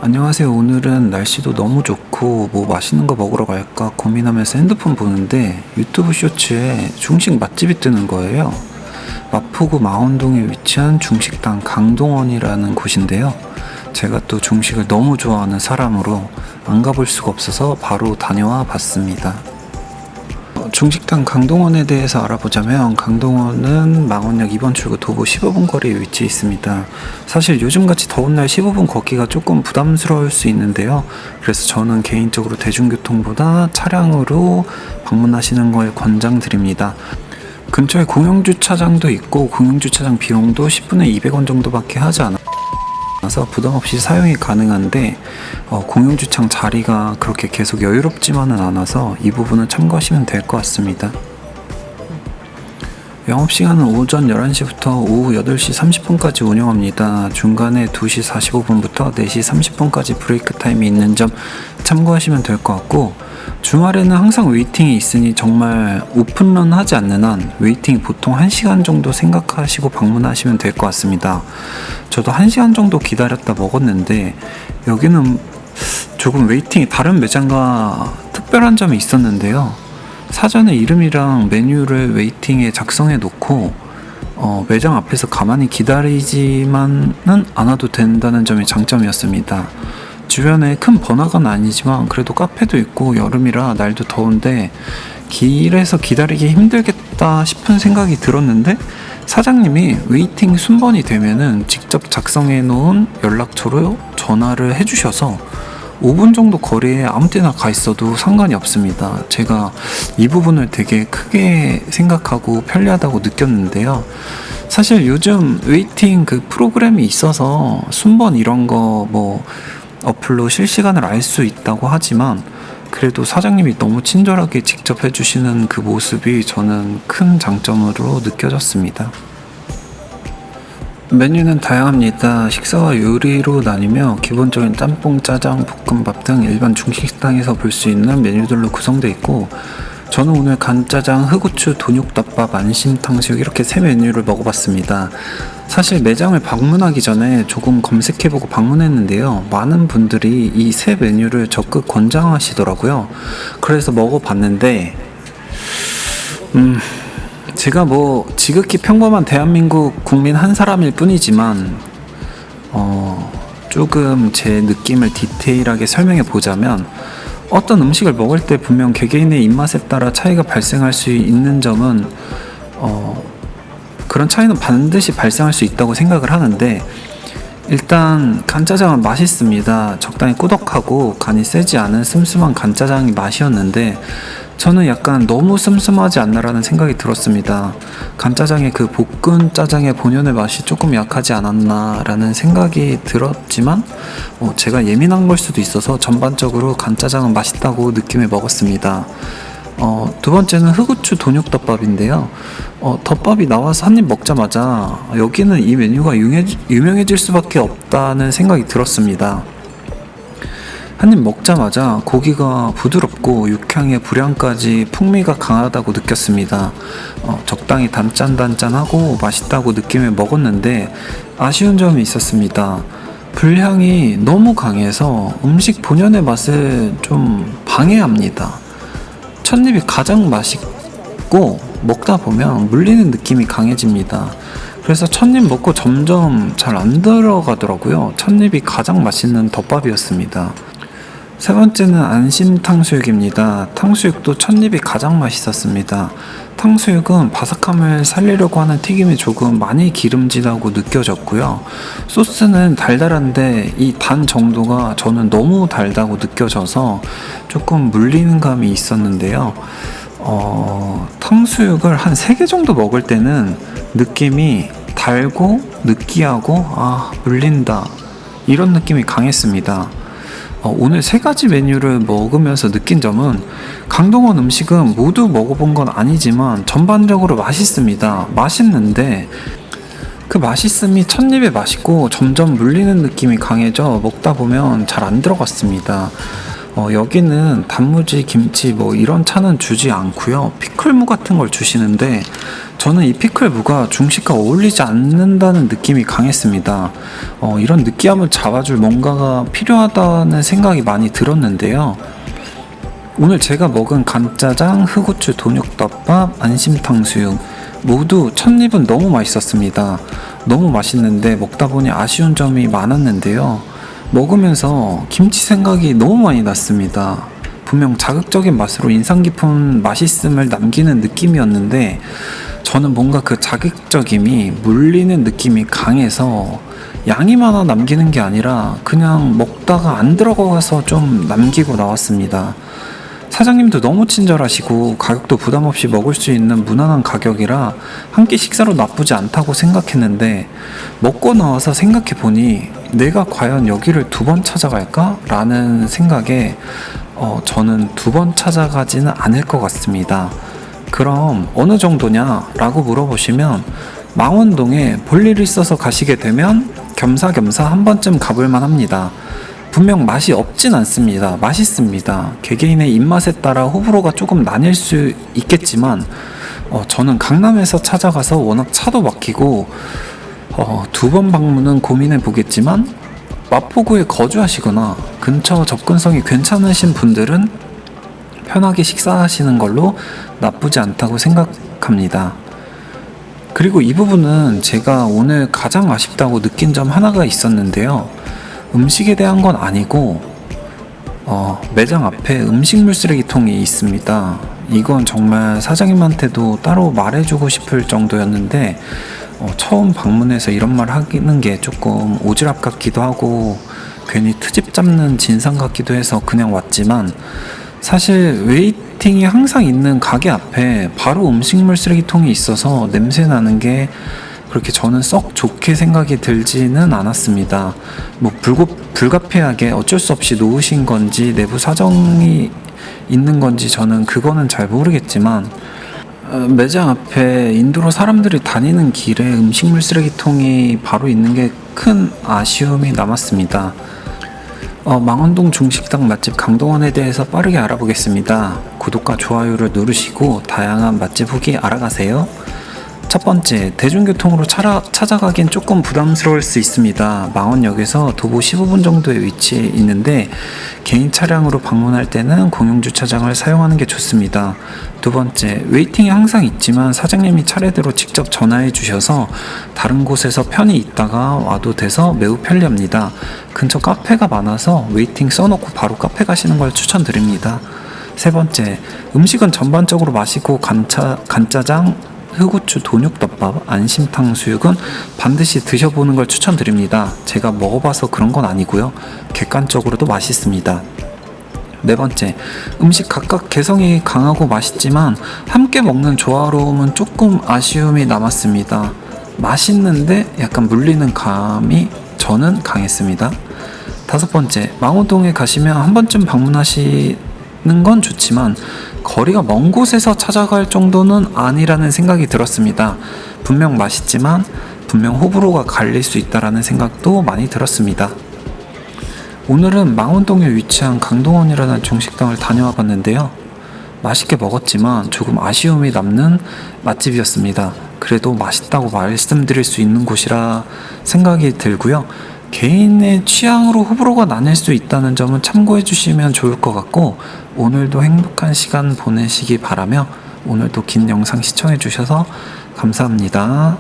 안녕하세요. 오늘은 날씨도 너무 좋고 뭐 맛있는 거 먹으러 갈까 고민하면서 핸드폰 보는데 유튜브 쇼츠에 중식 맛집이 뜨는 거예요. 마포구 망원동에 위치한 중식당 강동원이라는 곳인데요. 제가 또 중식을 너무 좋아하는 사람으로 안 가볼 수가 없어서 바로 다녀와 봤습니다. 중식당 강동원에 대해서 알아보자면, 강동원은 망원역 2번 출구 도보 15분 거리에 위치해 있습니다. 사실 요즘같이 더운 날 15분 걷기가 조금 부담스러울 수 있는데요. 그래서 저는 개인적으로 대중교통보다 차량으로 방문하시는 걸 권장드립니다. 근처에 공영주차장도 있고 공영주차장 비용도 10분에 200원 정도밖에 하지 않아서 부담없이 사용이 가능한데, 공용주차장 자리가 그렇게 계속 여유롭지만은 않아서 이 부분은 참고하시면 될 것 같습니다. 영업시간은 오전 11시부터 오후 8시 30분까지 운영합니다. 중간에 2시 45분부터 4시 30분까지 브레이크 타임이 있는 점 참고하시면 될 것 같고, 주말에는 항상 웨이팅이 있으니 정말 오픈런 하지 않는 한 웨이팅이 보통 1시간 정도 생각하시고 방문하시면 될 것 같습니다. 저도 1시간 정도 기다렸다 먹었는데, 여기는 조금 웨이팅이 다른 매장과 특별한 점이 있었는데요. 사전에 이름이랑 메뉴를 웨이팅에 작성해 놓고 매장 앞에서 가만히 기다리지만은 않아도 된다는 점이 장점이었습니다. 주변에 큰 번화가는 아니지만 그래도 카페도 있고 여름이라 날도 더운데 길에서 기다리기 힘들겠다 싶은 생각이 들었는데, 사장님이 웨이팅 순번이 되면은 직접 작성해 놓은 연락처로 전화를 해주셔서 5분 정도 거리에 아무 때나 가 있어도 상관이 없습니다. 제가 이 부분을 되게 크게 생각하고 편리하다고 느꼈는데요. 사실 요즘 웨이팅 그 프로그램이 있어서 순번 이런 거 뭐 어플로 실시간을 알 수 있다고 하지만, 그래도 사장님이 너무 친절하게 직접 해주시는 그 모습이 저는 큰 장점으로 느껴졌습니다. 메뉴는 다양합니다. 식사와 요리로 나뉘며 기본적인 짬뽕, 짜장, 볶음밥 등 일반 중식식당에서 볼 수 있는 메뉴들로 구성되어 있고, 저는 오늘 간짜장, 흑우추, 돈육덮밥, 안심탕수육 이렇게 세 메뉴를 먹어봤습니다. 사실 매장을 방문하기 전에 조금 검색해보고 방문했는데요. 많은 분들이 이 세 메뉴를 적극 권장하시더라고요. 그래서 먹어봤는데 제가 뭐 지극히 평범한 대한민국 국민 한 사람일 뿐이지만 조금 제 느낌을 디테일하게 설명해 보자면, 어떤 음식을 먹을 때 분명 개개인의 입맛에 따라 차이가 발생할 수 있는 점은 그런 차이는 반드시 발생할 수 있다고 생각을 하는데, 일단 간짜장은 맛있습니다. 적당히 꾸덕하고 간이 세지 않은 슴슴한 간짜장이 맛이었는데, 저는 약간 너무 슴슴하지 않나라는 생각이 들었습니다. 간짜장의 그 볶은 짜장의 본연의 맛이 조금 약하지 않았나라는 생각이 들었지만, 제가 예민한 걸 수도 있어서 전반적으로 간짜장은 맛있다고 느낌에 먹었습니다. 두 번째는 흑우추 돈육덮밥인데요. 덮밥이 나와서 한 입 먹자마자 여기는 이 메뉴가 유명해질 수밖에 없다는 생각이 들었습니다. 한 입 먹자마자 고기가 부드럽고 육향의 불향까지 풍미가 강하다고 느꼈습니다. 적당히 단짠단짠하고 맛있다고 느낌에 먹었는데, 아쉬운 점이 있었습니다. 불향이 너무 강해서 음식 본연의 맛을 좀 방해합니다. 첫입이 가장 맛있고 먹다 보면 물리는 느낌이 강해집니다. 그래서 첫입 먹고 점점 잘 안 들어가더라고요. 첫입이 가장 맛있는 덮밥이었습니다. 세 번째는 안심탕수육입니다. 탕수육도 첫입이 가장 맛있었습니다. 탕수육은 바삭함을 살리려고 하는 튀김이 조금 많이 기름지다고 느껴졌고요. 소스는 달달한데 이 단 정도가 저는 너무 달다고 느껴져서 조금 물리는 감이 있었는데요. 탕수육을 한 3개 정도 먹을 때는 느낌이 달고 느끼하고 물린다, 이런 느낌이 강했습니다. 오늘 3가지 메뉴를 먹으면서 느낀 점은, 강동원 음식은 모두 먹어본 건 아니지만 전반적으로 맛있습니다. 맛있는데 그 맛있음이 첫입에 맛있고 점점 물리는 느낌이 강해져 먹다 보면 잘 안 들어갔습니다. 여기는 단무지, 김치 뭐 이런 차는 주지 않고요. 피클무 같은 걸 주시는데 저는 이 피클무가 중식과 어울리지 않는다는 느낌이 강했습니다. 이런 느끼함을 잡아줄 뭔가가 필요하다는 생각이 많이 들었는데요. 오늘 제가 먹은 간짜장, 흑우추 돈육덮밥, 안심탕수육 모두 첫입은 너무 맛있었습니다. 너무 맛있는데 먹다 보니 아쉬운 점이 많았는데요. 먹으면서 김치 생각이 너무 많이 났습니다. 분명 자극적인 맛으로 인상 깊은 맛있음을 남기는 느낌이었는데 저는 뭔가 그 자극적임이 물리는 느낌이 강해서 양이 많아 남기는 게 아니라 그냥 먹다가 안 들어가서 좀 남기고 나왔습니다. 사장님도 너무 친절하시고 가격도 부담 없이 먹을 수 있는 무난한 가격이라 한 끼 식사로 나쁘지 않다고 생각했는데 먹고 나와서 생각해 보니 내가 과연 여기를 2번 찾아갈까? 라는 생각에 저는 2번 찾아가지는 않을 것 같습니다. 그럼 어느 정도냐? 라고 물어보시면 망원동에 볼 일 있어서 가시게 되면 겸사겸사 한 번쯤 가볼만 합니다. 분명 맛이 없진 않습니다. 맛있습니다. 개개인의 입맛에 따라 호불호가 조금 나뉠 수 있겠지만 저는 강남에서 찾아가서 워낙 차도 막히고 2번 방문은 고민해 보겠지만 마포구에 거주하시거나 근처 접근성이 괜찮으신 분들은 편하게 식사하시는 걸로 나쁘지 않다고 생각합니다. 그리고 이 부분은 제가 오늘 가장 아쉽다고 느낀 점 하나가 있었는데요. 음식에 대한 건 아니고 매장 앞에 음식물 쓰레기통이 있습니다. 이건 정말 사장님한테도 따로 말해주고 싶을 정도였는데 처음 방문해서 이런 말 하는 게 조금 오지랖 같기도 하고 괜히 트집 잡는 진상 같기도 해서 그냥 왔지만 사실 웨이팅이 항상 있는 가게 앞에 바로 음식물 쓰레기통이 있어서 냄새 나는 게 그렇게 저는 썩 좋게 생각이 들지는 않았습니다. 뭐 불가피하게 어쩔 수 없이 놓으신 건지 내부 사정이 있는 건지 저는 그거는 잘 모르겠지만 매장 앞에 인도로 사람들이 다니는 길에 음식물 쓰레기통이 바로 있는 게 큰 아쉬움이 남았습니다. 망원동 중식당 맛집 강동원에 대해서 빠르게 알아보겠습니다. 구독과 좋아요를 누르시고 다양한 맛집 후기 알아가세요. 첫 번째, 대중교통으로 찾아가긴 조금 부담스러울 수 있습니다. 망원역에서 도보 15분 정도의 위치에 있는데 개인 차량으로 방문할 때는 공용주차장을 사용하는 게 좋습니다. 두 번째, 웨이팅이 항상 있지만 사장님이 차례대로 직접 전화해 주셔서 다른 곳에서 편히 있다가 와도 돼서 매우 편리합니다. 근처 카페가 많아서 웨이팅 써놓고 바로 카페 가시는 걸 추천드립니다. 세 번째, 음식은 전반적으로 맛있고 간짜장, 흑우추 돈육덮밥, 안심탕수육은 반드시 드셔보는 걸 추천드립니다. 제가 먹어봐서 그런 건 아니고요. 객관적으로도 맛있습니다. 네 번째, 음식 각각 개성이 강하고 맛있지만 함께 먹는 조화로움은 조금 아쉬움이 남았습니다. 맛있는데 약간 물리는 감이 저는 강했습니다. 다섯 번째, 망원동에 가시면 한 번쯤 방문하시는 건 좋지만 거리가 먼 곳에서 찾아갈 정도는 아니라는 생각이 들었습니다. 분명 맛있지만 분명 호불호가 갈릴 수 있다라는 생각도 많이 들었습니다. 오늘은 망원동에 위치한 강동원이라는 중식당을 다녀와 봤는데요. 맛있게 먹었지만 조금 아쉬움이 남는 맛집이었습니다. 그래도 맛있다고 말씀드릴 수 있는 곳이라 생각이 들고요. 개인의 취향으로 호불호가 나뉠 수 있다는 점은 참고해 주시면 좋을 것 같고 오늘도 행복한 시간 보내시기 바라며 오늘도 긴 영상 시청해 주셔서 감사합니다.